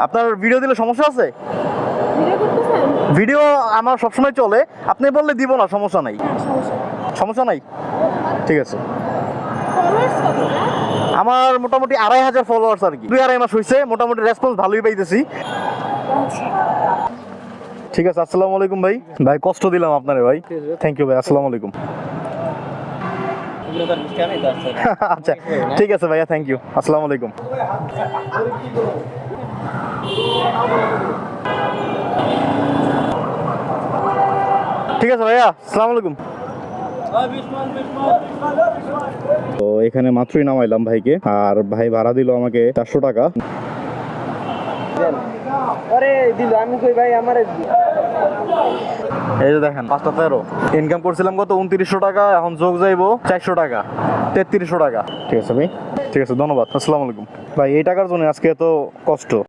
আপনার ভিডিও দিলে সমস্যা আছে? ভিডিও আমার সবসময় চলে, আপনি বললে দিব না, সমস্যা নাই। সমস্যা নাই, ঠিক আছে। আমার মোটামুটি 2500 ফলোয়ার্স আর কি, 2-2.5 মাস হয়েছে, মোটামুটি রেসপন্স ভালোই পাইতেছি। ঠিক আছে, আসসালামু আলাইকুম ভাই। ভাই কষ্ট দিলাম আপনারে ভাই, থ্যাংক ইউ ভাই, আসসালামু আলাইকুম। আচ্ছা ঠিক আছে ভাইয়া, থ্যাংক ইউ, আসসালামু আলাইকুম। ঠিক আছে ভাইয়া, আসসালামু আলাইকুম। তো এখানে মাত্রই নামাইলাম ভাইকে, আর ভাই ভাড়া দিল আমাকে 400 টাকা। এই যে দেখেন 5টা 13 ইনকাম করছিলাম কত 2900 টাকা, এখন যোগ যাইবো 400 টাকা, 3300 টাকা। ঠিক আছে ভাই, ঠিক আছে, ধন্যবাদ, আসসালামু আলাইকুম। ভাই এই টাকার জন্য আজকে এত কষ্ট।